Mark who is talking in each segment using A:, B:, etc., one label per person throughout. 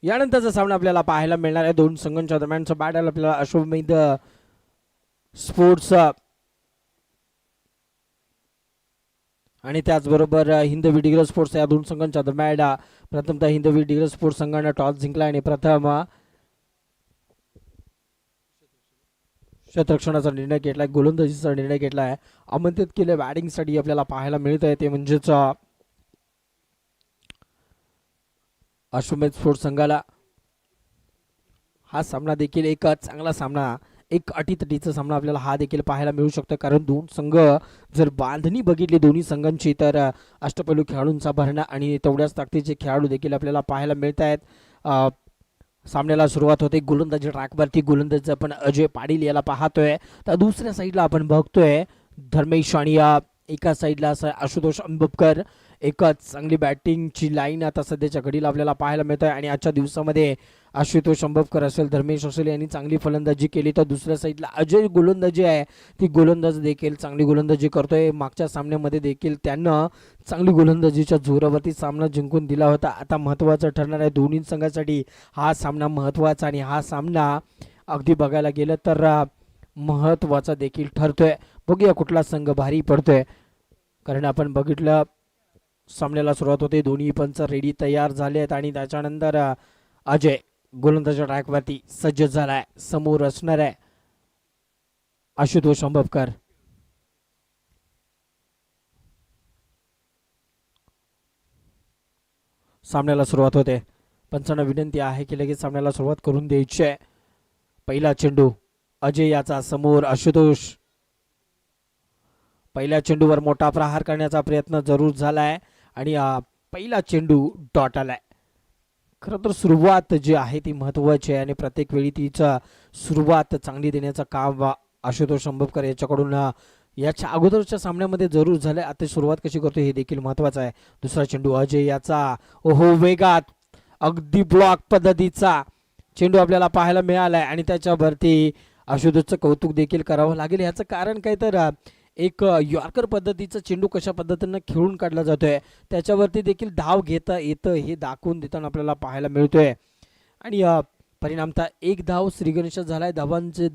A: यानंतरचा सामना आपल्याला पाहायला मिळणार आहे दोन संघांच्या दरम्यानचा बॅटल आपल्याला अश्वमेध स्पोर्ट्स आणि त्याचबरोबर हिंदवी डिग्रज स्पोर्ट्स या दोन संघांच्या दरम्यान प्रथमतः हिंदवी डिग्रज स्पोर्ट्स संघाने टॉस जिंकला आणि प्रथम क्षेत्ररक्षणाचा निर्णय घेतलाय, गोलंदाजीचा निर्णय घेतलाय. आमंत्रित केले बॅटिंगसाठी आपल्याला पाहायला मिळत आहे ते म्हणजेच अश्वमेध स्पोर्ट्स संघाला. हा सामना देखील एक चांगला सामना, एक अटीतटीचा सामना आपल्याला हा देखील पाहायला मिळू शकतो, कारण दोन संघ जर बांधणी बघितली दोन्ही संघांची तर अष्टपैलू खेळाडूंचा भरणा आणि तेवढ्याच ताकदीचे खेळाडू देखील आपल्याला पाहायला मिळत आहेत. सामन्याला सुरुवात होते गोलंदाजी ट्रॅकवरती. गोलंदाज आपण अजय पाटील याला पाहतोय, तर दुसऱ्या साईडला आपण बघतोय धर्मेश आणि एका साईडला आशुतोष अंबुपकर. एक चांगली बॅटिंगची लाईन आता सध्याच्या घडीला आपल्याला पाहायला मिळत आहे आणि आजच्या दिवसामध्ये आशुतोष अंबुपकर असेल, धर्मेश असेल यांनी चांगली फलंदाजी केली, तर दुसऱ्या साईडला अजय गोलंदाजी आहे ती गोलंदाज देखील चांगली गोलंदाजी करतोय. मागच्या सामन्यामध्ये देखील त्यानं चांगली गोलंदाजीच्या जोरावरती सामना जिंकून दिला होता. आता महत्त्वाचं ठरणार आहे दोन्ही संघासाठी हा सामना महत्त्वाचा, आणि हा सामना अगदी बघायला गेलं तर महत्त्वाचा देखील ठरतोय. बघूया कुठला संघ भारी पडतोय, कारण आपण बघितलं सामन्याला सुरुवात होते दोन्ही पंच रेडी तयार झाले आहेत आणि त्याच्यानंतर अजय गोलंदाजी ट्रॅकवरती सज्ज झालाय. समोर असणार आहे आशुतोष अंबुपकर. सामन्याला सुरुवात होते. पंचांना विनंती आहे की लगेच सामन्याला सुरुवात करून द्यायची आहे. पहिला चेंडू अजय याचा, समोर आशुतोष. पहिल्या चेंडूवर मोठा प्रहार करण्याचा प्रयत्न जरूर झालाय आणि पहिला चेंडू डॉट आलाय. खरं तर सुरुवात जी आहे ती महत्त्वाची आहे आणि प्रत्येक वेळी तिचा सुरुवात चांगली देण्याचं काम आशुतोष अंबुपकर याच्याकडून याच्या अगोदरच्या सामन्यामध्ये जरूर झालंय. आता सुरुवात कशी करतो हे देखील महत्त्वाचं आहे. दुसरा चेंडू अजय याचा, ओहो वेगात अगदी ब्लॉक पद्धतीचा चेंडू आपल्याला पाहायला मिळालाय आणि त्याच्यावरती आशुतोषचं कौतुक देखील करावं लागेल. याचं कारण काय तर एक यॉर्कर पद्धतीचा चेंडू कशा पद्धतीनं खेळून काढला जातोय त्याच्यावरती देखील धाव घेता येतं हे दाखवून देताना आपल्याला पाहायला मिळतोय. आणि परिणामतः एक धाव श्रीगणेश झालाय. धावांचे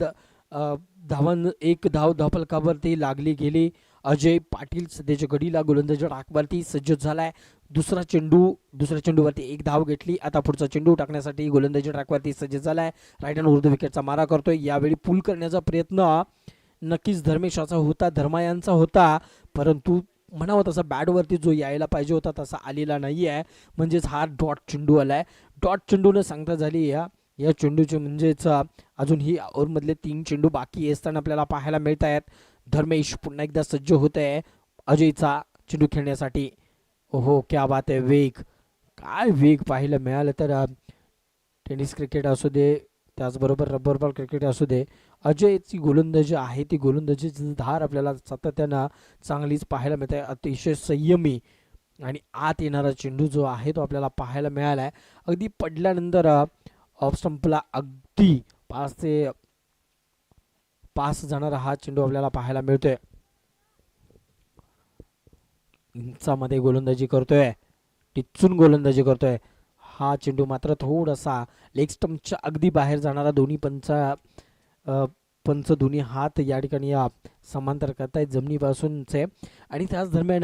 A: एक धाव धावफलकावरती लागली गेली. अजय पाटील सध्याच्या घडीला गोलंदाजी ट्रॅकवरती सज्ज झालाय. दुसऱ्या चेंडूवरती एक धाव घेतली. आता पुढचा चेंडू टाकण्यासाठी गोलंदाजी ट्रॅकवरती सज्ज झालाय. राईट हँड उर्ध्व विकेटचा मारा करतोय. यावेळी पुल करण्याचा प्रयत्न नक्कीच धर्मेशाचा होता, धर्मायांचा होता, परंतु म्हणावं तसा बॅटवरती जो यायला पाहिजे होता तसा आलेला नाही आहे. म्हणजेच हा डॉट चेंडू आलाय. डॉट चेंडूने सांगता झाली या चेंडूचे, म्हणजेच अजून ही ओव्हरमधले 3 चेंडू बाकी असताना आपल्याला पाहायला मिळत आहेत. धर्मेश पुन्हा एकदा सज्ज होत आहे अजयचा चेंडू खेळण्यासाठी. ओहो क्या बात आहे, वेग, काय वेग पाहायला मिळालं. तर टेनिस क्रिकेट असू दे, त्याचबरोबर रबर बॉल क्रिकेट असू दे, अजयची गोलंदाजी आहे ती गोलंदाजीची धार आपल्याला सातत्यानं चांगलीच पाहायला मिळते. अतिशय संयमी आणि आत येणारा चेंडू जो आहे तो आपल्याला पाहायला मिळाला आहे. अगदी पडल्यानंतर ऑफ स्टंपला अगदी 5 जाणारा हा चेंडू आपल्याला पाहायला मिळतोय. इंचामध्ये गोलंदाजी करतोय, टिचून गोलंदाजी करतोय. हा चेंडू मात्र थोडासा लेग स्टंपच्या अगदी बाहेर जाणारा. दोन्ही पंच दोन्ही हात या ठिकाणी समांतर करतायत जमिनीपासूनचे आणि त्याच दरम्यान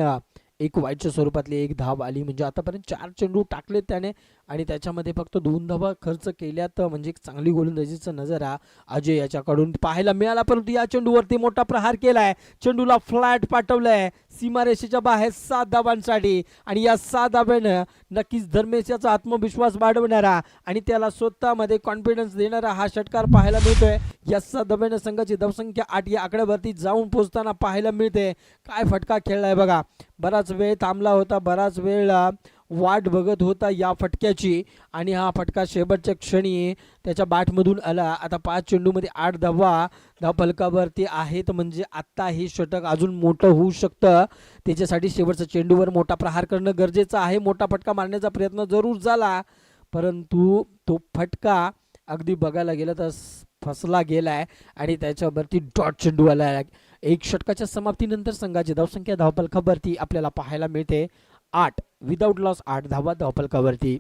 A: एक वाईटच्या स्वरूपातली एक धाव आली. म्हणजे आतापर्यंत 4 चेंडू टाकले त्याने आणि त्याच्यामध्ये फक्त 2 धावा खर्च केल्यात. म्हणजे एक चांगली गोलंदाजीचा नजारा अजय याच्याकडून पाहायला मिळाला, परंतु या चेंडूवरती मोठा प्रहार केलाय. चेंडूला फ्लॅट पाठवलाय सीमारेषेच्या बाहेर 7 धावांसाठी आणि या 7 धाब्यानं नक्कीच धर्मेशाचा आत्मविश्वास वाढवणारा आणि त्याला स्वतःमध्ये कॉन्फिडन्स देणारा हा षटकार पाहायला मिळतोय. या 7 धाब्यानं संघाची धावसंख्या 8 या आकड्यावरती जाऊन पोहोचताना पाहायला मिळते. काय फटका खेळलाय बघा. बराच वेळ थांबला होता, बराच वेळ वाट बघत होता या फटक्याची आणि हा फटका शेवटच्या क्षणी त्याच्या बॅटमधून आला. आता 5 चेंडूमध्ये 8 धावा धावफलकावरती आहेत. म्हणजे आत्ता हे षटक अजून मोठं होऊ शकतं. त्याच्यासाठी शेवटच्या चेंडूवर मोठा प्रहार करणं गरजेचं आहे. मोठा फटका मारण्याचा प्रयत्न जरूर झाला, परंतु तो फटका अगदी बघायला गेलं तर फसला गेलाय आणि त्याच्यावरती डॉट चेंडू आला. एक षटकाच्या समाप्तीनंतर संघाची धावसंख्या धावफलकावरती आपल्याला पाहायला मिळते 8. विदाउट लॉस 8 धावा धावफलकावरती.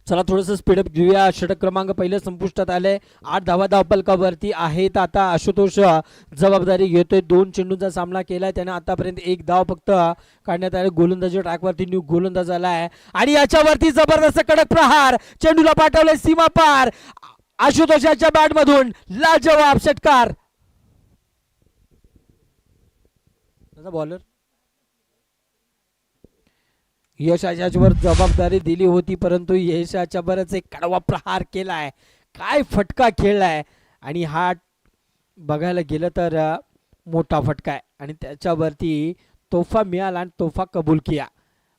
A: चला थोडंसं स्पीडअप घेऊया. षटक क्रमांक पहिलं संपुष्टात आलंय. 8 धावा धावफलकावरती आहेत. आता आशुतोष जबाबदारी घेतोय. 2 चेंडूंचा सामना केलाय त्याने आतापर्यंत. 1 धाव फक्त काढण्यात आले. गोलंदाजी ट्रॅकवरती न्यू गोलंदाज आलाय आणि याच्यावरती जबरदस्त कडक प्रहार. चेंडूला पाठवले सीमा पार. आशुतोषाच्या बॅट मधून लाजवाब षटकार. बॉलर यश याच्यावर जबाबदारी दिली होती परंतु यशाच्या बरंच एक कडवा प्रहार केलाय. काय फटका खेळलाय आणि हा बघायला गेलं तर मोठा फटका आहे आणि त्याच्यावरती तोफा मिळाला आणि तोफा कबूल किया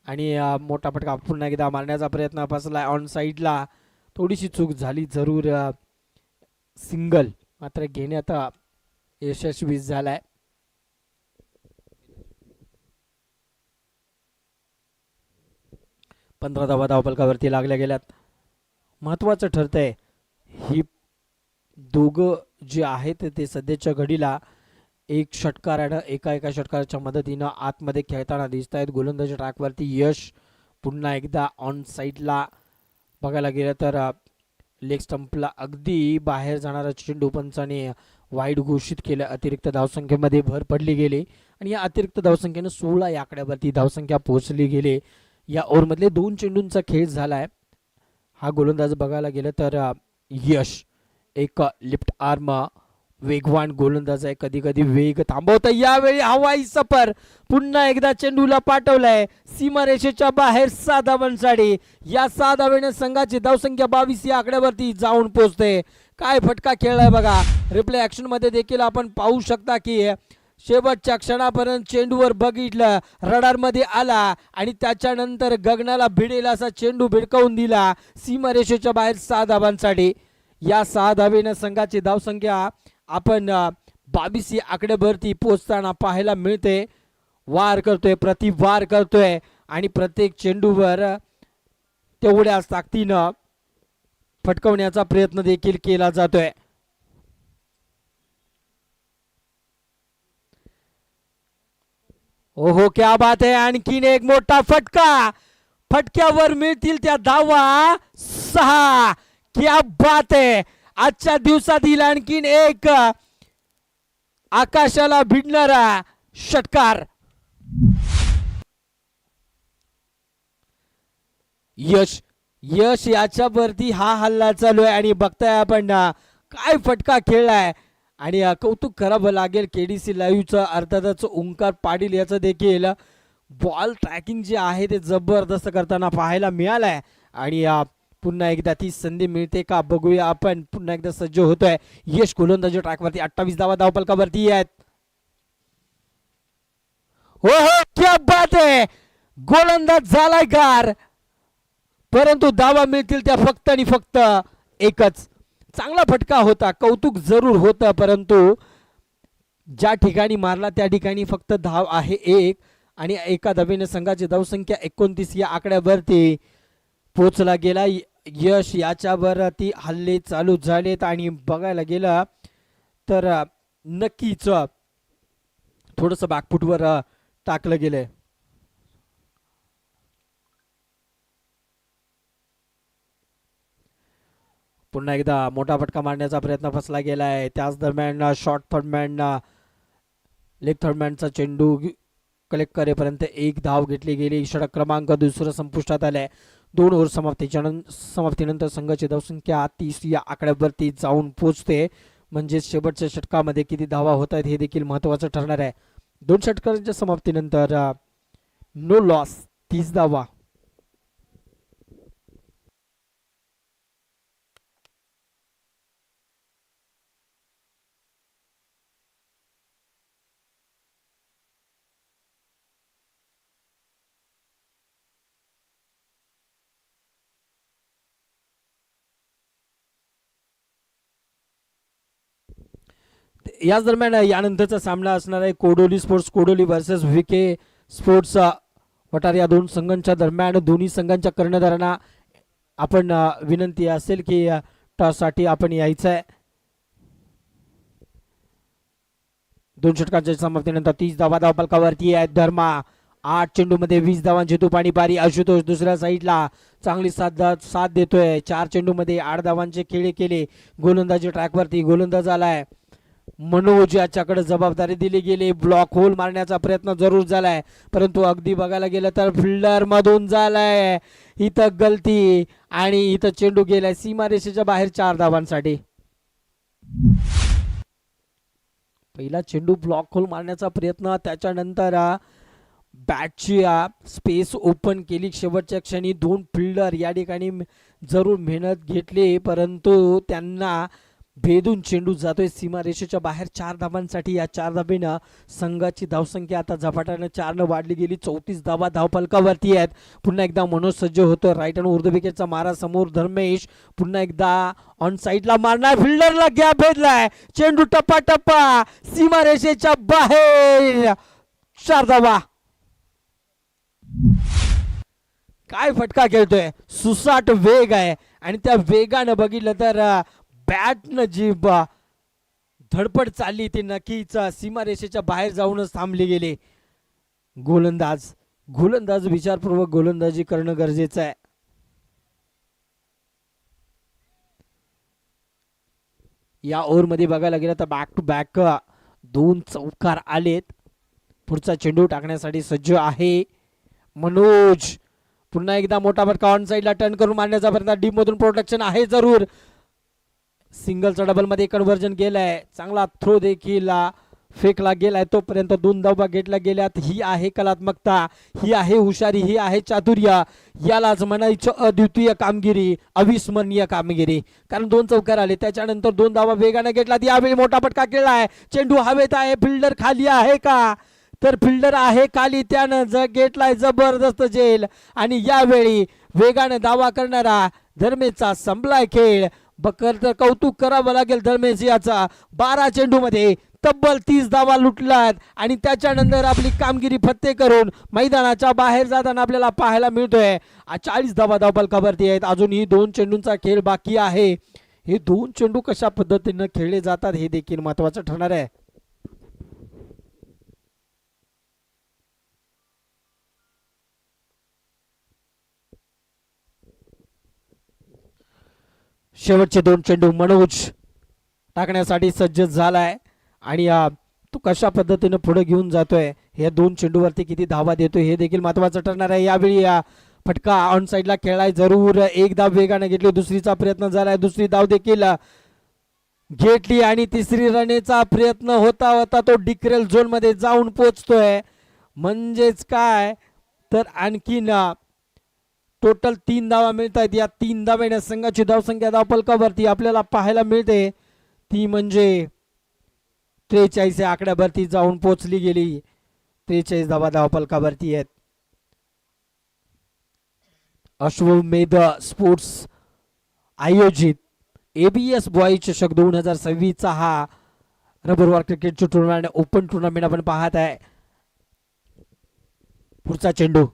A: आणि मोठा फटका पुन्हा एकदा मारण्याचा प्रयत्न फसलाय. ऑन साईडला थोडीशी चूक झाली जरूर. सिंगल मात्र घेण्यात यशस्वी झालाय. 15 धावा धावफलकावरती लागल्या गेल्यात. महत्वाचं ठरतंय ही दोघं जे आहेत ते सध्याच्या घडीला एक षटकारानं एका षटकाराच्या मदतीनं आतमध्ये खेळताना दिसत आहेत. गोलंदाजी ट्रॅकवरती यश पुन्हा एकदा ऑन साईडला बघायला गेलं तर लेग स्टंपला अगदी बाहेर जाणारा चेंडू पंचाने वाईड घोषित केलं. अतिरिक्त धावसंख्येमध्ये भर पडली गेली आणि या अतिरिक्त धावसंख्येनं 16 या आकड्यावरती धावसंख्या पोहोचली गेली. या ओव्हरमधले 2 चेंडूंचा खेळ झालाय. हा गोलंदाज बघायला गेलं तर यश एक लिफ्ट आर्म वेगवान गोलंदाज आहे. कधी कधी वेग थांबवत. यावेळी हवाई सफर पुन्हा एकदा चेंडूला पाठवलाय सीमारेषेच्या बाहेर. 6 धावांसाठी या 6 धावेने संघाची धावसंख्या 22 या आकड्यावरती जाऊन पोहोचते. काय फटका खेळलाय बघा. रिप्ले ऍक्शन मध्ये देखील आपण पाहू शकता की शेवटच्या क्षणापर्यंत चेंडूवर बघितलं. रडारमध्ये आला आणि त्याच्यानंतर गगनाला भिडेल असा चेंडू भिडकावून दिला सीमारेषेच्या बाहेर 6 धावांसाठी. या 6 धावेनं संघाची धावसंख्या आपण 22 आकड्यावरती पोहोचताना पाहायला मिळते. वार करतोय प्रतिवार करतोय आणि प्रत्येक चेंडूवर तेवढ्याच ताकदीनं फटकवण्याचा प्रयत्न देखील केला जातोय. ओहो क्या बात आहे. आणखीन एक मोठा फटका. फटक्यावर मिळतील त्या धावा 6. क्या बात आहे. आजच्या दिवसातील आणखीन एक आकाशाला भिडणारा षटकार. यश याच्यावरती हा हल्ला चालू आहे आणि बघताय आपण काय फटका खेळलाय आणि कौतुक करावं लागेल केडीसी लाईव्हचं. अर्थातच ओंकार पाटील याचं देखील बॉल ट्रॅकिंग जे आहे ते जबरदस्त करताना पाहायला मिळालंय आणि पुन्हा एकदा ती संधी मिळते का बघूया आपण. पुन्हा एकदा सज्ज होतोय यश. गोलंदाजी ट्रॅकवरती 28 धावा धावफलकावरती आहेत. हो हो क्या बात आहे. गोलंदाज झालाय गार परंतु धावा मिळतील त्या फक्त आणि फक्त एकच. चांगला फटका होता. कौतुक जरूर होतं परंतु ज्या ठिकाणी मारला त्या ठिकाणी फक्त धाव आहे 1 आणि एका धावेने संघाची धावसंख्या 29 या आकड्यावरती पोहोचला गेला. यश याच्यावरती हल्ले चालू झालेत आणि बघायला गेलं तर नक्कीच थोडंसं बॅकफुटवर टाकलं गेलंय. पुन्हा एकदा मोठा फटका मारण्याचा प्रयत्न फसला गेलाय. त्याच दरम्यान शॉर्ट थर्डमॅन लेग थर्डमॅनचा चेंडू कलेक्ट करेपर्यंत 1 धाव घेतली गेली. षटक क्रमांक 2 संपुष्टात आलाय. 2 ओव्हर समाप्तीनंतर संघाची धावसंख्या 30 या आकड्यावरती जाऊन पोहोचते. म्हणजे शेवटच्या षटकामध्ये किती धावा होत आहेत हे देखील महत्वाचं ठरणार आहे. 2 षटकांच्या समाप्तीनंतर नो लॉस 30 धावा. याच दरम्यान यानंतरचा सामना असणार आहे Kodoli sports Kodoli versus VK sports Vatar. या 2 संघांच्या दरम्यान दोन्ही संघांच्या कर्णधारांना आपण विनंती असेल की टॉस साठी आपण यायचं आहे. 2 षटकांच्या समाप्तीनंतर 30 धावा धावफलकावरती आहेत. धर्मा 8 चेंडूमध्ये 20 धावांची तुफानी पारी. आशुतोष दुसऱ्या साईडला चांगली साथ देतोय. 4 चेंडूमध्ये 8 धावांचे खेळी केले. गोलंदाजी ट्रॅकवरती गोलंदाज आलाय मनोज, याच्याकडे जबाबदारी दिली गेली. ब्लॉक होल मारण्याचा प्रयत्न जरूर झालाय, परंतु अगदी बघायला गेलं तर फिल्डर मधून झालाय इथं गलती आणि इथं चेंडू गेलाय सीमारेषेच्या बाहेर 4 धावांसाठी. पहिला चेंडू ब्लॉक होल मारण्याचा प्रयत्न, त्याच्यानंतर बॅटची स्पेस ओपन केली. शेवटच्या क्षणी 2 फिल्डर या ठिकाणी जरूर मेहनत घेतली, परंतु त्यांना भेदून चेंडू जातोय सीमारेषेच्या बाहेर 4 धावांसाठी. या 4 धाबेनं संघाची धावसंख्या आता झपाट्यानं 4 वाढली गेली. 34 धावा धावफलकावरती आहेत. पुन्हा एकदा मनोज सज्ज होतो. राईट हँड उर्ध्व विकेटचा मारा समोर धर्मेश पुन्हा एकदा ऑन साईडला मारणार. फिल्डरला गॅप भेटलाय. चेंडू टप्पा टप्पा सीमारेषेच्या बाहेर 4 धावा. काय फटका खेळतोय, सुसाट वेग आहे आणि त्या वेगानं बघितलं तर बॅटनं जी धडपड चालली ती नक्कीच सीमारेषेच्या बाहेर जाऊनच थांबली गेली. गोलंदाज विचारपूर्वक गोलंदाजी करणं गरजेचं आहे. या ओव्हरमध्ये बघायला गेलं तर बॅक टू बॅक 2 चौकार आलेत. पुढचा चेंडू टाकण्यासाठी सज्ज आहे मनोज. पुन्हा एकदा मोठा फटका ऑन साईडला टर्न करून मारण्याचा प्रयत्न. डीप मधून प्रोटेक्शन आहे जरूर. सिंगलचा डबल मध्ये कन्व्हर्जन केलंय. चांगला थ्रो देखील फेकला गेलाय. तोपर्यंत 2 धावा घेतल्या गेल्यात. ही आहे कलात्मकता, ही आहे हुशारी, ही आहे चातुर्य. यालाच म्हणायचं अद्वितीय कामगिरी, अविस्मरणीय कामगिरी. कारण 2 चौकार आले, त्याच्यानंतर 2 धावा वेगाने घेतलात. यावेळी मोठा फटका केलाय. चेंडू हवेत आहे. फिल्डर खाली आहे का, तर फिल्डर आहे खाली. त्यानं घेतलाय जबरदस्त झेल आणि यावेळी वेगाने धावा करणारा धर्मेशचा संपलाय खेळ. बकर तर कौतुक करावं लागेल धर्मेश याचा. 12 चेंडूमध्ये तब्बल 30 धावा लुटलात आणि त्याच्यानंतर आपली कामगिरी फत्ते करून मैदानाच्या बाहेर जाताना आपल्याला पाहायला मिळतोय. 40 धावा धावफलकावरती आहेत. अजूनही 2 चेंडूंचा खेळ बाकी आहे. हे 2 चेंडू कशा पद्धतीने खेळले जातात हे देखील महत्वाचं ठरणार आहे. शेवटचे 2 चेंडू मनोज टाकण्यासाठी सज्ज झालाय आणि तो कशा पद्धतीने पुढे घेऊन जातोय, हे 2 चेंडूवरती किती धावा देतोय हे देखील महत्वाचं ठरणार आहे. यावेळी फटका ऑन साईडला खेळाय जरूर. 1 धाव वेगाने घेतली. दुसरीचा प्रयत्न झालाय. दुसरी धाव देखील घेतली आणि तिसरी रनेचा प्रयत्न होता होता तो डिक्रेल झोन मध्ये जाऊन पोहोचतोय. म्हणजेच काय तर आणखीन टोटल 3 धावा मिळत आहेत. या 3 धाव्याने संघाची धावसंख्या धावफलकावरती आपल्याला पाहायला मिळते ती म्हणजे 43 या आकड्यावरती जाऊन पोहोचली गेली. 43 धावा धावफलकावरती आहेत. अश्वमेध स्पोर्ट्स आयोजित ABS बॉय चषक 2026 चा हा रबरवॉर क्रिकेटची टुर्नामेंट ओपन टुर्नामेंट आपण पाहत आहे. पुढचा चेंडू,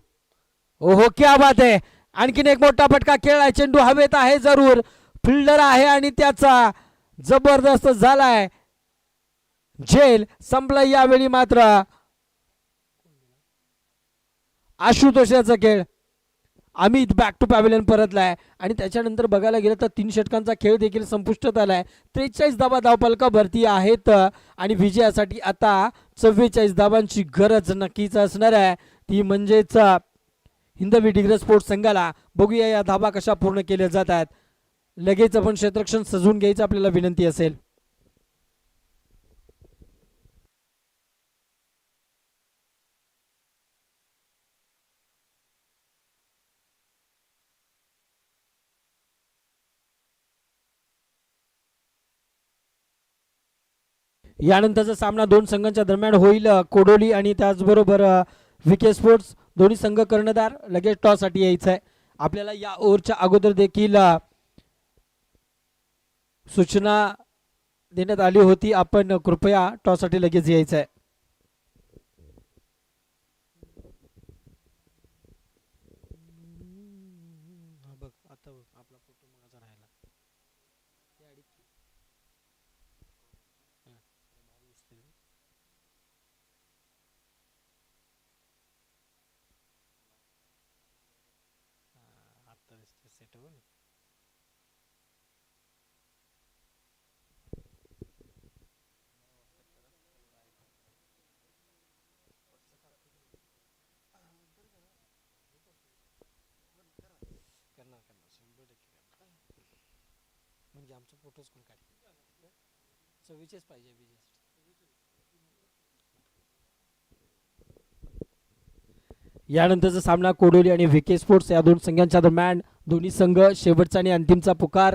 A: ओहो क्या बात आहे. आणखीन एक मोठा फटका खेळलाय. चेंडू हवेत आहे जरूर. फिल्डर आहे आणि त्याचा जबरदस्त झालाय झेल. संपला यावेळी मात्र आशुतोषाचा खेळ. अमित बॅक टू पॅव्हिलियन परतलाय आणि त्याच्यानंतर बघायला गेलं तर 3 षटकांचा खेळ देखील संपुष्टात आलाय. 43 धावा धावफलकावरती आहेत आणि विजयासाठी आता 44 धावांची गरज नक्कीच असणार आहे. ती म्हणजेच हिंदवी डिग्रज स्पोर्ट्स संघाला. बघूया या धावा कशा पूर्ण केल्या जातात. लगेच आपण क्षेत्ररक्षण सजवून घ्यायचं आपल्याला विनंती असेल. यानंतरचा सामना 2 संघांच्या दरम्यान होईल. कोडोली आणि त्याचबरोबर विके स्पोर्ट्स दोन्ही संघ कर्णधार. लगेच टॉस साठी यायचं आहे आपल्याला. या ओव्हरच्या अगोदर देखील सूचना देण्यात आली होती, आपण कृपया टॉस साठी लगेच यायचं आहे. म्हणजे आमचा फोटोच कोण काढ 24 पाहिजे यानंतरचा सामना कोडोली आणि व्हीके स्पोर्ट्स या दोन संघांच्या दरम्यान. दोन्ही संघ शेवटचा आणि अंतिमचा पुकार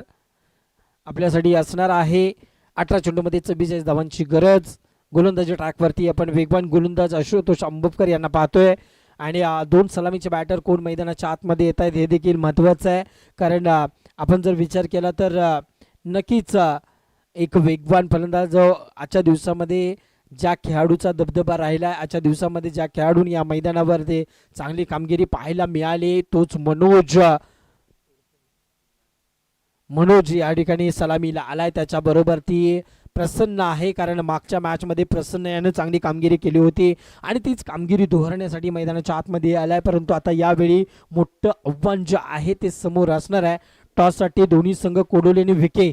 A: आपल्यासाठी असणार आहे. 18 चेंडूमध्ये 44 धावांची गरज. गोलंदाजी ट्रॅकवरती आपण वेगवान गोलंदाज आशुतोष अंबुपकर यांना पाहतोय आणि दोन सलामीचे बॅटर कोण मैदानाच्या आतमध्ये येत आहेत हे देखील महत्त्वाचं आहे. कारण आपण जर विचार केला तर नक्कीच एक वेगवान फलंदाज आजच्या दिवसामध्ये ज्या खेळाडूचा दबदबा राहिला आहे, आजच्या दिवसामध्ये ज्या खेळाडूंनी या मैदानावर ते चांगली कामगिरी पाहायला मिळाली तोच मनोज या ठिकाणी सलामीला आलाय. त्याच्याबरोबर ती प्रसन्न आहे कारण मागच्या मॅचमध्ये प्रसन्न यानं चांगली कामगिरी केली होती आणि तीच कामगिरी दोहरण्यासाठी मैदानाच्या आतमध्ये आलाय. परंतु आता यावेळी मोठं आव्हान जे आहे ते समोर असणार आहे. टॉससाठी दोन्ही संघ कोडोली आणि व्हीके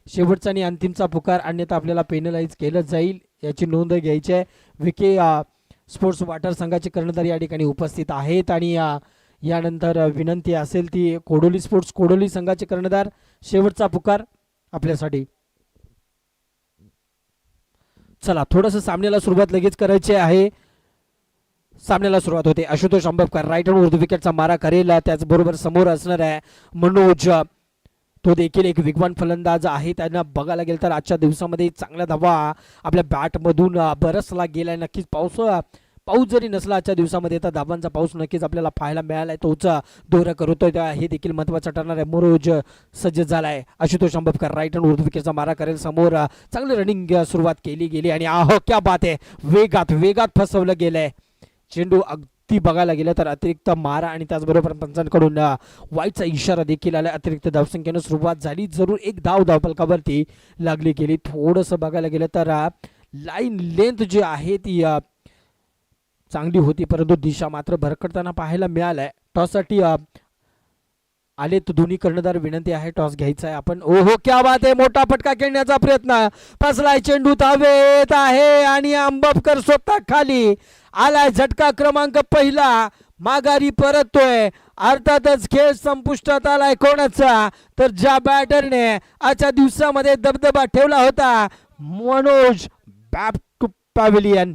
A: शेवटचा आणि अंतिमचा पुकार, अन्यथा आपल्याला पेनलाइज केलं जाईल याची नोंद घ्यायची आहे. व्हीके स्पोर्ट्स वाटर संघाचे कर्णधार या ठिकाणी उपस्थित आहेत आणि यानंतर विनंती असेल ती कोडोली स्पोर्ट्स कोडोली संघाचे कर्णधार शेवटचा पुकार आपल्यासाठी. चला थोडंसं सामन्याला सुरुवात लगेच करायची आहे. सामन्याला सुरुवात होते. आशुतोष अंबुपकर राईट हँड उर्दू विकेटचा मारा करेल. त्याचबरोबर समोर असणार आहे मनोज, तो देखील एक वेगवान फलंदाज आहे. त्यांना बघायला गेलं तर आजच्या दिवसामध्ये चांगला धावा आपल्या बॅटमधून बरसला गेलाय. नक्कीच पाऊस जरी नसला आजच्या दिवसामध्ये तर धावांचा पाऊस नक्कीच आपल्याला पाहायला मिळालाय. तोच दौरा करतोय हे देखील महत्त्वाचं ठरणार आहे. मनोज सज्ज झालाय. आशुतोष अंबुपकर राईट हँड उर्दू विकेटचा मारा करेल. समोर चांगली रनिंग सुरुवात केली गेली आणि क्या बात आहे, वेगात फसवलं गेलंय चेंडू. अगदी बघायला गेलं तर अतिरिक्त मारा आणि त्याचबरोबर पंचांकडून वाईटचा इशारा देखील आला. अतिरिक्त धावसंख्येनं सुरुवात झाली. जरूर एक धावपलकावरती लागली गेली. थोडंसं बघायला गेलं तर लाईन लेंथ जी आहे ती चांगली होती परंतु दिशा मात्र भरकटताना पाहायला मिळालाय. टॉससाठी आले तर दोन्ही कर्णधार विनंती आहे टॉस घ्यायचा आहे आपण. ओहो क्या बात आहे, मोठा फटका खेळण्याचा प्रयत्न फसलाय. चेंडू धावेत आहे आणि अंबुपकर स्वतः खाली आलाय. झटका क्रमांक पहिला माघारी परततोय. अर्थातच खेळ संपुष्टात आलाय कोणाचा तर ज्या बॅटरने आजच्या दिवसामध्ये दबदबा ठेवला होता, मनोज. Back to pavilion.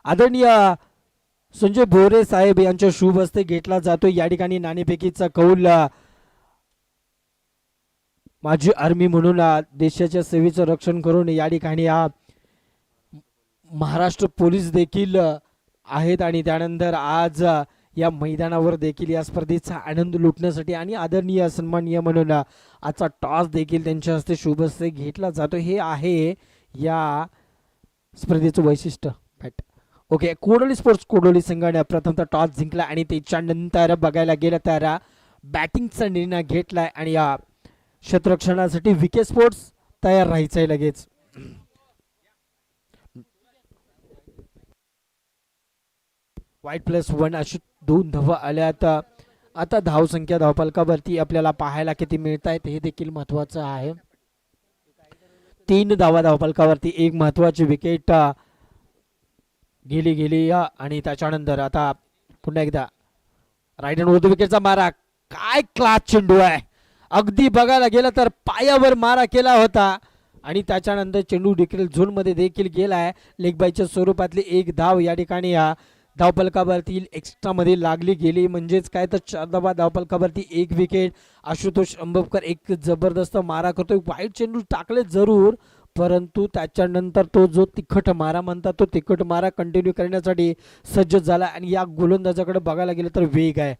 A: आदरणीय संजय भोरे साहेब यांच्या शुभ हस्ते घेतला जातो. या ठिकाणी नाणेफेकीचा कौल माजी आर्मी म्हणून देशाच्या सेवेचं रक्षण करून या ठिकाणी महाराष्ट्र पोलीस देखील आहेत आणि त्यानंतर आज या मैदानावर देखील या स्पर्धेचा आनंद लुटण्यासाठी आणि आदरणीय सन्माननीय म्हणून आजचा टॉस देखील त्यांच्या हस्ते शुभ हस्ते घेतला जातो. हे आहे या स्पर्धेचं वैशिष्ट्य. ओके, कोडोली स्पोर्ट्स कोडोली संघाने प्रथमतः टॉस जिंकला आणि त्याच्यानंतर बघायला गेलं तर बॅटिंगचा निर्णय घेतलाय आणि या क्षेत्ररक्षणासाठी व्हीके स्पोर्ट्स तयार राहायचंय लगेच. वाईट +1 अशी 2 धावा आल्यात. आता धावसंख्या धावफलकावरती आपल्याला पाहायला किती मिळत आहेत हे देखील महत्वाचं आहे. 3 धावा धावफलकावरती. एक महत्वाची विकेट गेली आणि त्याच्यानंतर आता पुन्हा एकदा राईट हँड उर्दू विकेटचा मारा. काय क्लास चेंडू आहे. अगदी बघायला गेलं तर पायावर मारा केला होता आणि त्याच्यानंतर चेंडू देखील झोनमध्ये देखील गेलाय. लेग बायच्या स्वरूपातली एक धाव या ठिकाणी धावफलकावरती एक्स्ट्रा मध्ये लागली गेली. म्हणजेच काय तर 4 धावा धावफलकावरती 1 विकेट. आशुतोष अंबुपकर एक जबरदस्त मारा करतोय. वाईट चेंडू टाकले जरूर परंतु त्याच्यानंतर तो जो तिखट मारा म्हणतात तो तिखट मारा कंटिन्यू करण्यासाठी सज्ज झाला आणि या गोलंदाजाकडे बघायला गेलं तर वेग आहे.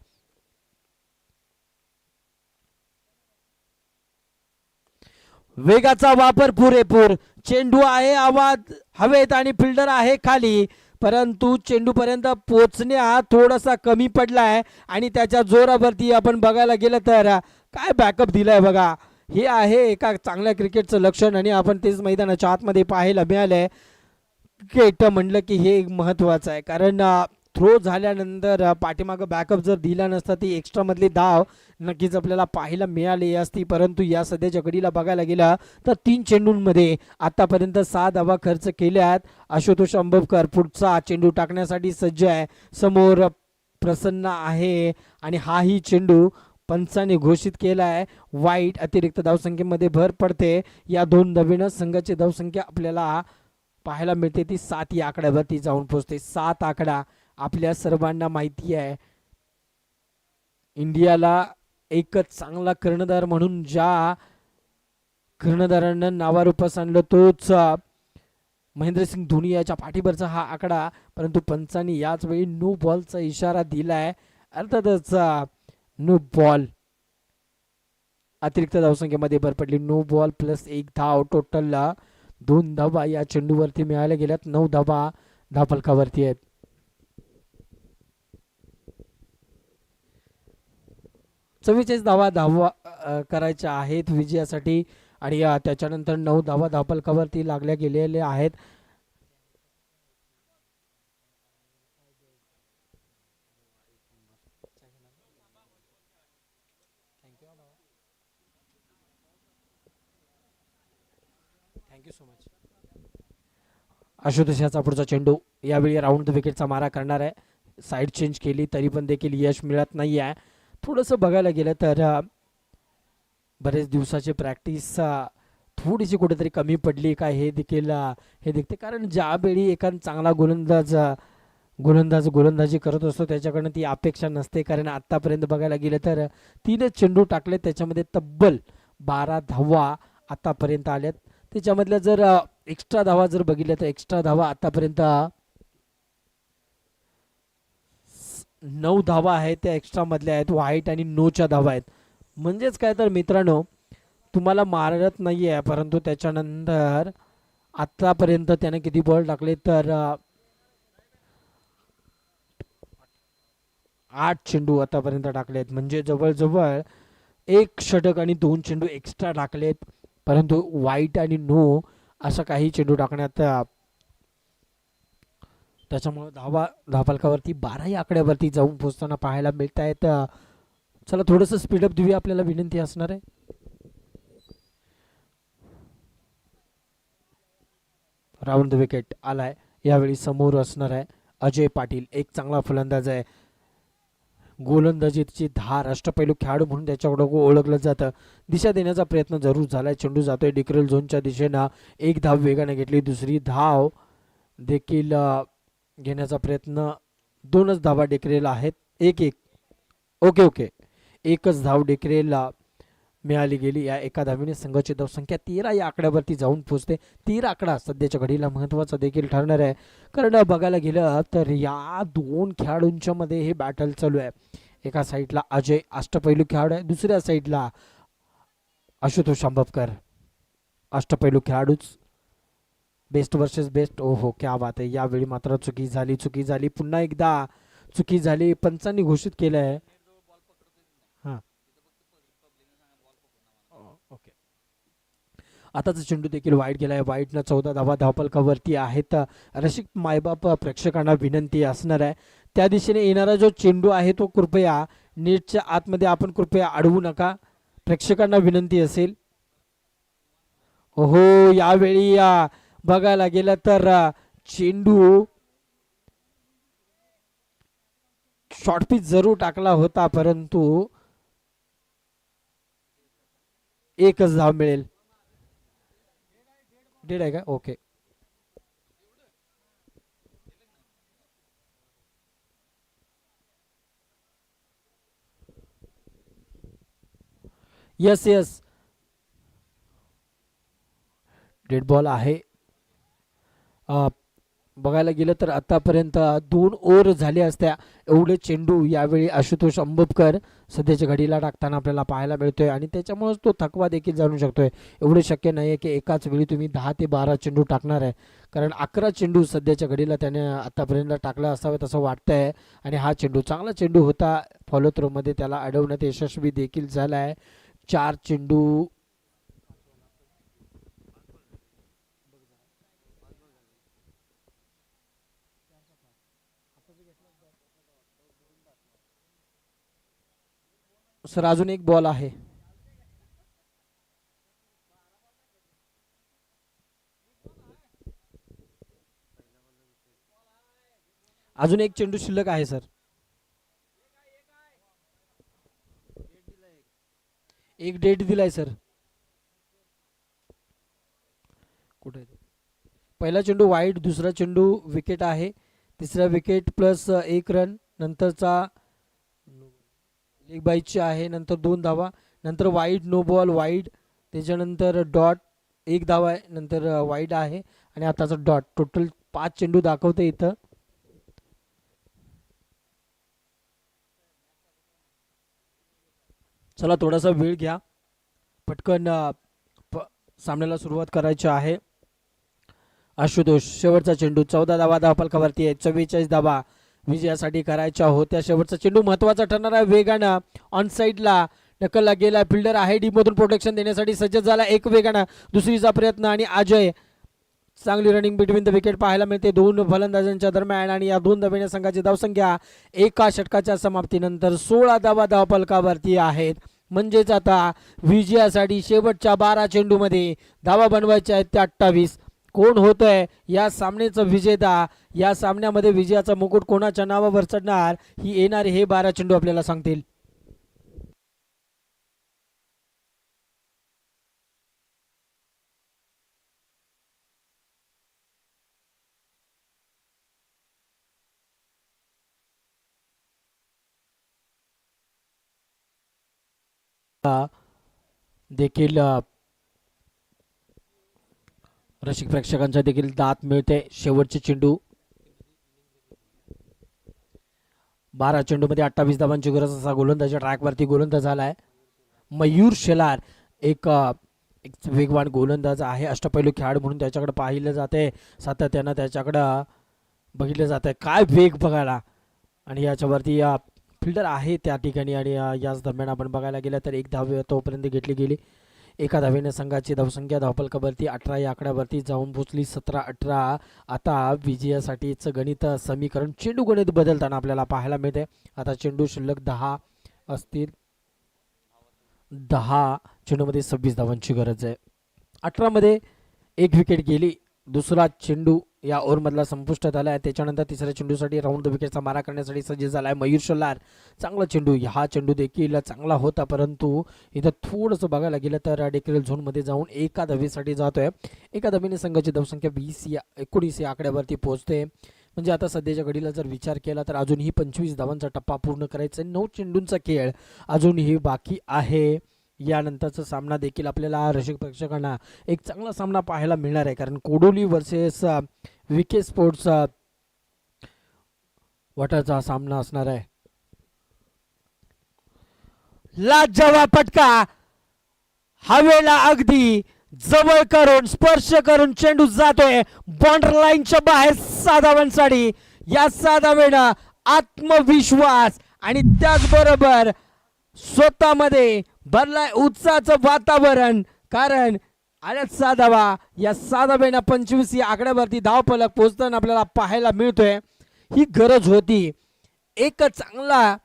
A: वेगाचा वापर पुरेपूर. चेंडू आहे आवाज हवेत आणि फिल्डर आहे खाली परंतु चेंडूपर्यंत पोचण्यात थोडासा कमी पडलाय आणि त्याच्या जोरावरती आपण बघायला गेलं तर काय बॅकअप दिलाय बघा. हे आहे एका चांगल्या क्रिकेटचं लक्षण आणि आपण तेच मैदानाच्या आतमध्ये पाहायला मिळालंय. क्रिकेट म्हणलं की हे एक महत्त्वाचं आहे, कारण थ्रो झाल्यानंतर पाठीमागं बॅकअप जर दिला नसता ती एक्स्ट्रा मधली धाव नक्कीच आपल्याला पाहायला मिळाली असती. परंतु या सध्याच्या घडीला बघायला गेलं तर 3 चेंडूंमध्ये आतापर्यंत 6 धावा खर्च केल्यात. आशुतोष अंबवकर पुढचा चेंडू टाकण्यासाठी सज्ज आहे. समोर प्रसन्न आहे आणि हाही चेंडू पंचाने घोषित केला आहे वाईट. अतिरिक्त धावसंख्येमध्ये भर पडते. या दोन नवीन संघाची धावसंख्या आपल्याला पाहायला मिळते ती 7 या आकड्यावरती जाऊन पोहोचते. 7 आकडा आपल्या सर्वांना माहिती आहे. इंडियाला एकच चांगला कर्णधार म्हणून ज्या कर्णधारांना नावारूपास आणलं तोच महेंद्रसिंग धोनी याच्या पाठीवरचा हा आकडा. परंतु पंचांनी याच वेळी नो बॉलचा इशारा दिलाय. अर्थातच नो बॉल अतिरिक्त धावसंख्येमध्ये भर पडली. नो बॉल प्लस 1 धाव. टोटल 2 धावा या चेंडूवरती मिळाल्या गेल्यात. 9 धावा धावफलकावरती आहेत. चव्वेचाळीस धावा करायच्या आहेत विजयासाठी आणि त्याच्यानंतर 9 धावा धावफलकावरती लागल्या गेलेल्या आहेत. Thank you so much. आशुतोष याचा पुढचा चेंडू यावेळी राऊंड द विकेटचा मारा करणार आहे. साईड चेंज केली तरी पण देखील यश मिळत नाही आहे. थोडंसं बघायला गेलं तर बरेच दिवसाची प्रॅक्टिस थोडीशी कुठेतरी कमी पडली का हे देखील हे दिसते. कारण ज्यावेळी एखादा चांगला गोलंदाजी करत असतो त्याच्याकडनं ती अपेक्षा नसते. कारण आत्तापर्यंत बघायला गेलं तर 3च चेंडू टाकले, त्याच्यामध्ये तब्बल 12 धावा आतापर्यंत आल्यात. त्याच्यामधल्या जर एक्स्ट्रा धावा जर बघितल्या तर एक्स्ट्रा धावा आतापर्यंत 9 धावा आहेत, त्या एक्स्ट्रा मधल्या आहेत. व्हाईट आणि नोच्या धावा आहेत. म्हणजेच काय तर मित्रांनो, तुम्हाला मारत नाही आहे, परंतु त्याच्यानंतर आतापर्यंत त्याने किती बॉल टाकले तर 8 चेंडू आतापर्यंत टाकले आहेत. म्हणजे जवळजवळ 1 षटक आणि 2 चेंडू एक्स्ट्रा टाकलेत. परंतु व्हाईट आणि नो असा काही चेंडू टाकण्यात त्याच्यामुळे धावफलकावरती 12 या आकड्यावरती जाऊन पोहोचताना पाहायला मिळत आहेत. चला थोडंसं स्पीडअप देऊया, आपल्याला विनंती असणार आहे. राऊंड द विकेट आलाय. यावेळी समोर असणार आहे अजय पाटील. एक चांगला फलंदाज आहे. गोलंदाजीची धार, अष्टपैलू खेळाडू म्हणून त्याच्याकडे ओळखलं जातं. दिशा देण्याचा प्रयत्न जरूर झालाय. चेंडू जातोय डिक्रेल झोनच्या दिशेनं. 1 धाव वेगाने घेतली. दुसरी धाव देखील घेण्याचा प्रयत्न. 2च धावा डिक्रेल आहेत. 1-1 ओके. 1च धाव डिक्रेलला मिळाली गेली. या एका धावीने संघाची धावसंख्या 13 या आकड्यावरती जाऊन पोहोचते. 13 आकडा सध्याच्या घडीला महत्त्वाचा देखील ठरणार आहे. कारण बघायला गेलं तर या 2 खेळाडूंच्या मध्ये हे बॅटल चालू आहे. एका साईडला अजय अष्टपैलू खेळाडू आहे, दुसऱ्या साईडला आशुतोष अंबवकर अष्टपैलू खेळाडूच. Best versus best. ओहो क्या बात आहे. यावेळी मात्र चुकी झाली. पुन्हा एकदा चुकी झाली. पंचांनी घोषित केलं आहे. हां ओके. आताचा चेंडू देखील वाईट गेलाय. वाईटनं 14 धावा धावफलकावरती आहेत. रसिक मायबाप प्रेक्षकांना विनंती असणार आहे, त्या दिशेने येणारा जो चेंडू आहे तो कृपया नेटच्या आतमध्ये आपण कृपया अडवू नका. प्रेक्षकांना विनंती असेल. ओहो यावेळी बघायला गेलं तर चेंडू शॉर्ट पिच जरूर टाकला होता, परंतु 1च धाव मिळेल. डेड आहे का? ओके. यस डेड बॉल आहे. बघायला गेलं तर आतापर्यंत 2 ओव्हर झाले असत्या एवढे चेंडू यावेळी आशुतोष अंबुपकर सध्याच्या घडीला टाकताना आपल्याला पाहायला मिळतोय आणि त्याच्यामुळेच तो थकवा देखील जाणू शकतोय. एवढे शक्य नाही आहे की एकाच वेळी तुम्ही 10 ते 12 चेंडू टाकणार आहे, कारण 11 चेंडू सध्याच्या घडीला त्याने आतापर्यंत टाकला असावे तसं वाटतंय. आणि हा चेंडू चांगला चेंडू होता, फॉलो थ्रोमध्ये त्याला अडवण्यात यशस्वी देखील झाला आहे. 4 चेंडू सर, अजून एक बॉल आहे. अजून एक चेंडू शिल्लक आहे सर. एक डेट दिलाय सर. कुठे पहिला चेंडू वाईड, दुसरा चेंडू विकेट आहे, तिसरा विकेट प्लस 1 रन, नंतरचा लेग बाईची आहे, नंतर 2 धावा, नंतर वाईड, नो बॉल, वाईड, त्याच्यानंतर डॉट, 1 धावा आहे, नंतर वाईड आहे आणि आताचा डॉट. टोटल 5 चेंडू दाखवते इथं. चला थोडासा वेळ घ्या, पटकन सामन्याला सुरुवात करायची आहे. आशुतोष, शेवटचा चेंडू, 14 धावा धावफलकावरती आहे, 44 धावा विजयासाठी करायच्या होत्या. शेवटचा चेंडू महत्वाचा ठरणार आहे. वेगानं ऑन साईडला ढकलला गेला, फिल्डर आहे डीप मधून प्रोटेक्शन देण्यासाठी सज्ज झाला. एक वेगानं दुसरीचा प्रयत्न आणि अजय, चांगली रनिंग बिटवीन द विकेट पाहायला मिळते दोन फलंदाजांच्या दरम्यान. आणि या 2 धाब्याने संघाची धावसंख्या एका षटकाच्या समाप्तीनंतर 16 धावा धावफलकावरती आहेत. म्हणजेच आता विजयासाठी शेवटच्या 12 चेंडूमध्ये धावा बनवायच्या आहेत त्या 28. कोण होतंय या सामन्याचा विजेता, या सामन्यामध्ये विजयाचा मुकुट कोणाच्या नावावर चढणार, ही येणारे हे 12 चेंडू आपल्याला सांगतील. देखील रसिक प्रेक्षकांचा देखील दात मिळते. शेवटचे चेंडू, 12 चेंडूमध्ये 28 धावांची गरज असा गोलंदाजी ट्रॅकवरती गोलंदाज झालाय. मयूर शेलार एक एक वेगवान गोलंदाज आहे, अष्टपैलू खेळाडू म्हणून त्याच्याकडे पाहिलं जाते, सातत्यानं त्याच्याकडं बघितलं जात आहे. काय वेग बघायला. आणि याच्यावरती फिल्डर आहे त्या ठिकाणी. आणि याच दरम्यान आपण बघायला गेलं तर 1 धाव तोपर्यंत घेतली गेली. एका धावेने संघाची धावसंख्या धावफलकावरती 18 या आकड्यावरती जाऊन पोचली, 17-18. आता विजयासाठीचं गणित समीकरण चेंडू गणित बदलताना आपल्याला पाहायला मिळते. आता चेंडू शिल्लक 10 असतील. 10 चेंडूमध्ये 26 धावांची गरज आहे. 18 मध्ये एक विकेट गेली. दुसरा चेंडू या ओव्हरमधला संपुष्टात आला आहे. त्याच्यानंतर तिसऱ्या चेंडूसाठी राऊंड द विकेटचा मारा करण्यासाठी सज्ज झाला आहे मयूर शेलार. चांगला चेंडू, हा चेंडू देखील चांगला होता, परंतु इथं थोडंसं बघायला गेलं तर डेक्रेल झोनमध्ये जाऊन एका धावेसाठी जातोय. एका धावेने संघाची धावसंख्या 19 या आकड्यावरती पोहोचते. म्हणजे आता सध्याच्या घडीला जर विचार केला तर अजूनही 25 धावांचा टप्पा पूर्ण करायचा आहे. 9 चेंडूंचा खेळ अजूनही बाकी आहे. यानंतरचा सामना देखील आपल्याला रसिक प्रेक्षकांना एक चांगला सामना पाहायला मिळणार आहे, कारण कोडोली वर्सेस विके स्पोर्ट्स वॉटरचा सामना असणार आहे. लाजवाब फटका, हवेला अगदी जवळ करून स्पर्श करून चेंडू जातोय बॉर्डर लाईनच्या बाहेर 6 धावांसाठी. या 6 धावेनं आत्मविश्वास आणि त्याचबरोबर स्वतःमध्ये भरलाय उत्साहाचं वातावरण, कारण आल्यात 6 धावा. या 6 धावेनं 25 या आकड्यावरती धावफलक पोहोचताना आपल्याला पाहायला मिळतोय. ही गरज होती, एक चांगला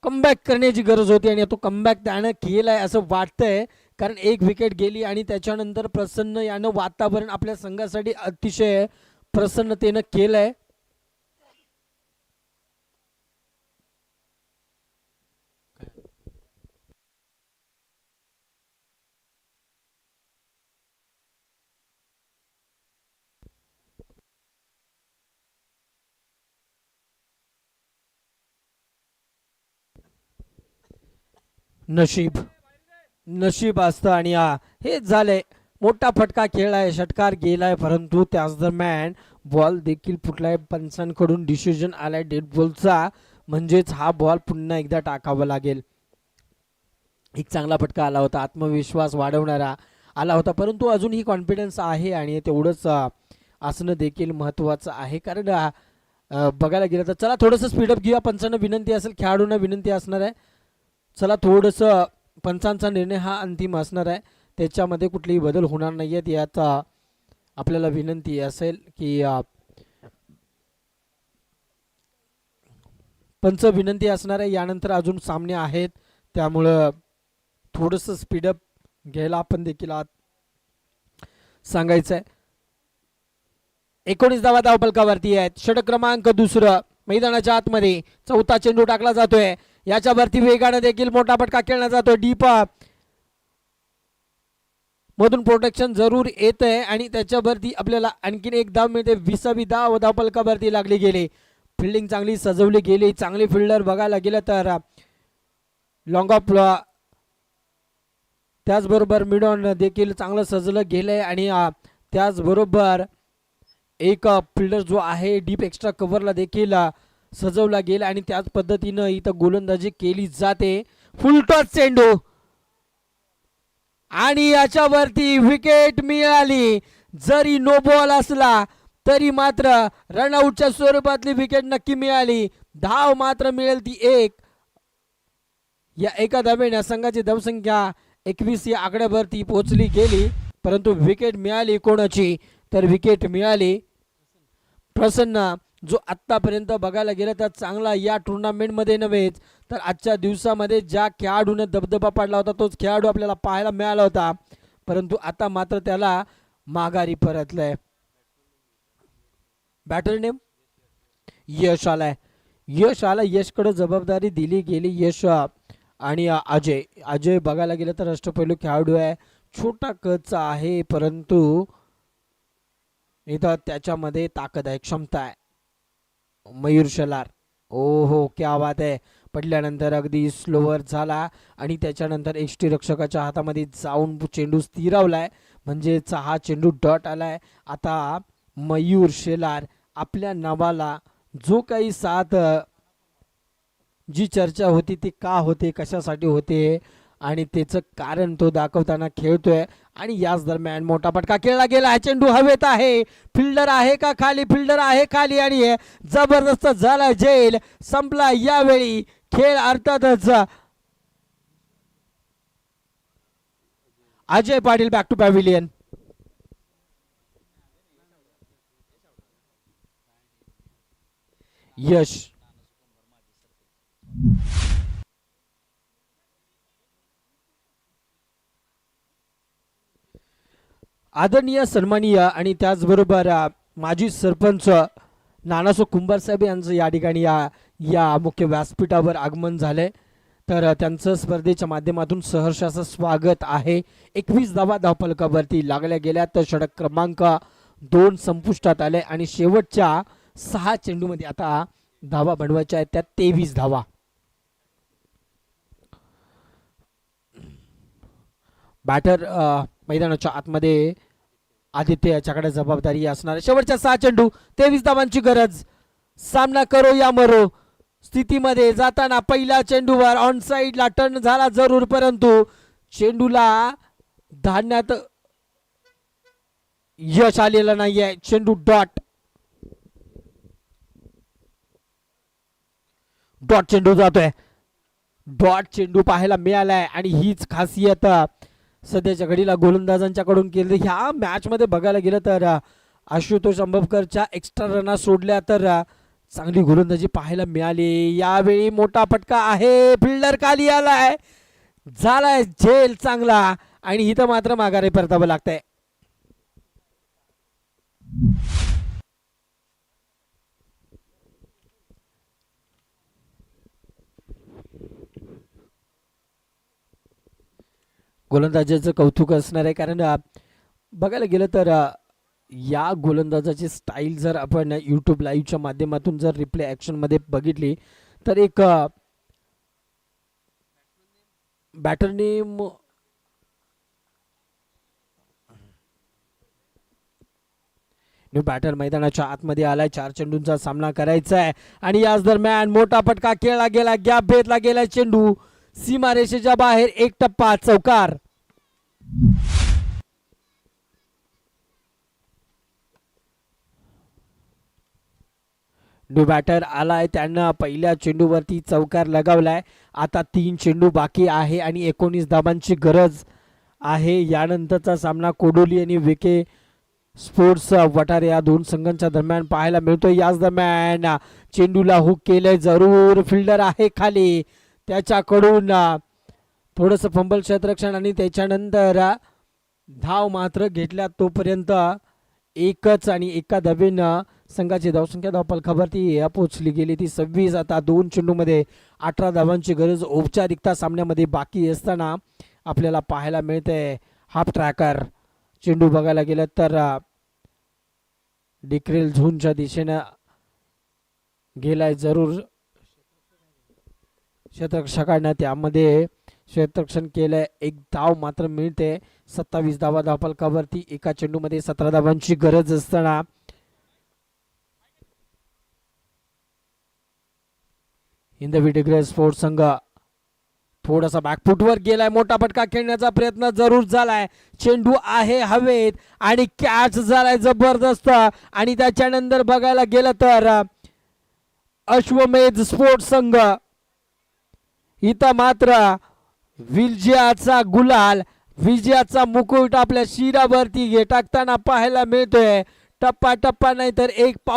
A: कमबॅक करण्याची गरज होती आणि तो कमबॅक त्यानं केलाय असं वाटतंय, कारण एक विकेट गेली आणि त्याच्यानंतर प्रसन्न यानं वातावरण आपल्या संघासाठी अतिशय प्रसन्नतेनं केलंय. नशीब नशीब असतं आणि हेच झालंय. मोठा फटका खेळलाय, षटकार गेलाय, परंतु त्याच दरम्यान बॉल देखील फुटलाय. पंचांकडून डिसिजन आलाय डेड बॉलचा, म्हणजेच हा बॉल पुन्हा एकदा टाकावा लागेल. एक चांगला फटका आला होता, आत्मविश्वास वाढवणारा आला होता, परंतु अजूनही कॉन्फिडन्स आहे आणि तेवढंच असणं देखील महत्त्वाचं आहे. कारण बघायला गेलं तर चला थोडंसं स्पीडअप घेऊया. पंचांना विनंती असेल, खेळाडूंना विनंती असणार आहे, चला थोडंसं पंचांचा निर्णय हा अंतिम असणार आहे, त्याच्यामध्ये कुठलेही बदल होणार नाही आहेत. याचा आपल्याला विनंती असेल की पंच विनंती असणार आहे. यानंतर अजून सामने आहेत, त्यामुळं थोडंसं स्पीडअप घ्यायला आपण देखील सांगायचं आहे. 19 धावा धावफलकावरती आहेत. षटक क्रमांक दुसरं मैदानाच्या आतमध्ये चौथा चेंडू टाकला जातोय. याच्यावरती वेगाने देखील मोठा फटका खेळला जातोय. डीप मधून प्रोटेक्शन जरूर येत आहे आणि त्याच्यावरती आपल्याला आणखीन एक धाव मिळते. 20वी धाव धावफलकावरती लागली गेली. फिल्डिंग चांगली सजवली गेली, चांगली फिल्डर बघायला गेलं तर लॉंग ऑफ, त्याचबरोबर मिड ऑन देखील चांगलं सजलं गेलंय आणि त्याचबरोबर एक फिल्डर जो आहे डीप एक्स्ट्रा कव्हरला देखील सजवला गेला आणि त्याच पद्धतीनं इथं गोलंदाजी केली जाते. फुल टॉस चेंडू आणि याच्यावरती विकेट मिळाली. जरी नो बॉल असला तरी मात्र रनआउटच्या स्वरूपातली विकेट नक्की मिळाली. धाव मात्र मिळेल ती एक. या एका धावेने संघाची धावसंख्या 21 या आकड्यावरती पोहोचली गेली, परंतु विकेट मिळाली कोणाची, तर विकेट मिळाली प्रसन्न, जो आत्तापर्यंत बघायला गेलं तर चांगला या टुर्नामेंटमध्ये नव्हेच तर आजच्या दिवसामध्ये ज्या खेळाडूने दबदबा पाडला होता तोच खेळाडू आपल्याला पाहायला मिळाला होता, परंतु आता मात्र त्याला माघारी परतलंय. बॅटर नेम यश आलाय. यश आला, यशकडे जबाबदारी दिली गेली. यश आणि अजय बघायला गेलं तर अष्टपैलू खेळाडू आहे, छोटा कच आहे, परंतु इथं त्याच्यामध्ये ताकद आहे, क्षमता आहे. मयूर शेलार, ओ हो क्या बात आहे. पडल्यानंतर अगदी स्लोवर झाला आणि त्याच्यानंतर एसटी रक्षकाच्या हातामध्ये जाऊन चेंडू स्थिरावलाय, म्हणजेच हा चेंडू डॉट आलाय. आता मयूर शेलार आपल्या नावाला जो काही साथ जी चर्चा होती ती का होते, कशासाठी होते आणि त्याचं कारण तो दाखवताना खेळतोय. आणि याच दरम्यान मोठा फटका खेळला गेला. चेंडू हवेत आहे, फिल्डर आहे का खाली, फिल्डर आहे खाली आणि जबरदस्त झाला झेल. संपला यावेळी खेळ. अर्थातच Ajay Patil back to pavilion. यश आदरणीय सन्माननीय आणि त्याचबरोबर माजी सरपंच नानासो कुंभार साहेब यांचं या ठिकाणी या मुख्य व्यासपीठावर आगमन झालंय, तर त्यांचं स्पर्धेच्या माध्यमातून सहर्ष असं स्वागत आहे. 21 धावा धावफलकावरती लागल्या गेल्या, तर षटक क्रमांक 2 संपुष्टात आले आणि शेवटच्या 6 चेंडूमध्ये आता धावा बनवायच्या आहेत, त्या 23 धावा. बॅटर मैदानाच्या आतमध्ये आदित्य याच्याकडे जबाबदारी असणार. शेवटच्या 6 चेंडू, 23 धावांची गरज. सामना करो या मरो स्थितीमध्ये जाताना पहिल्या चेंडूवर ऑन साइडला टर्न झाला जरूर, परंतु चेंडूला धाडण्यात यश आलेलं नाहीये. चेंडू डॉट चेंडू जातोय. डॉट चेंडू पाहायला मिळालाय आणि हीच खासियत सध्याच्या घडीला गोलंदाजांच्याकडून केली. ह्या मॅच मध्ये बघायला गेलं तर आशुतोष अंबवकरच्या एक्स्ट्रा रना सोडल्या तर चांगली गोलंदाजी पाहायला मिळाली. यावेळी मोठा फटका आहे, फिल्डर खाली आलाय, झालाय झेल चांगला आणि इथं मात्र माघारी परतावं लागतंय. गोलंदाजाचं कौतुक असणार आहे, कारण बघायला गेलं तर या गोलंदाजाची स्टाईल जर आपण यूट्यूब लाईव्हच्या माध्यमातून जर रिप्ले ॲक्शनमध्ये बघितली तर एक बॅटर नेम न्यू बॅटर मैदानाच्या आतमध्ये आलाय. 4 चेंडूंचा सामना करायचा आहे आणि याच दरम्यान मोठा फटका खेळला गेला. गॅप भेटला गेला. चेंडू सीमारेषेच्या बाहेर. एक टप्पा चौकार. न्यू बॅटर आलाय. त्यानं पहिल्या चेंडूवरती चौकार लगावलाय. आता 3 चेंडू बाकी आहे आणि 19 धाबांची गरज आहे. यानंतरचा सामना कोडोली आणि विके स्पोर्ट्स वटार या दोन संघांच्या दरम्यान पाहायला मिळतोय. याच दरम्यान चेंडूला हुक केलंय. जरूर फिल्डर आहे खाली. त्याच्याकडून थोडंसं फंबल क्षेत्ररक्षण आणि त्याच्यानंतर धाव मात्र घेतल्या. तोपर्यंत एकच आणि एका धावेनं संघाची धावसंख्या धावफलकावरती पोहोचली गेली ती 26. आता 2 चेंडूमध्ये 18 धावांची गरज औपचारिकता सामन्यामध्ये बाकी असताना आपल्याला पाहायला मिळते. हाफ ट्रॅकर चेंडू बघायला गेलं तर डिक्रेल झोनच्या दिशेनं गेलाय. जरूर क्षेत्ररक्षकांना त्यामध्ये क्षेत्ररक्षण केलंय. एक धाव मात्र मिळते. 27 धावा धावफलकावरती. एका चेंडूमध्ये 17 धावांची गरज असताना हिंदवी डिग्रे स्पोर्ट्स संघ थोडासा बॅकफुटवर गेलाय. मोठा फटका खेळण्याचा प्रयत्न जरूर झालाय. चेंडू आहे हवेत आणि कॅच झालाय जबरदस्त. आणि त्याच्यानंतर बघायला गेलं तर अश्वमेध स्पोर्ट्स संघ इथं मात्र विजयाचा गुलाल, विजयाचा मुकुट आपल्या शिरावरती टाकताना पाहायला मिळतोय. टप्पा टप्पा नाही तर एक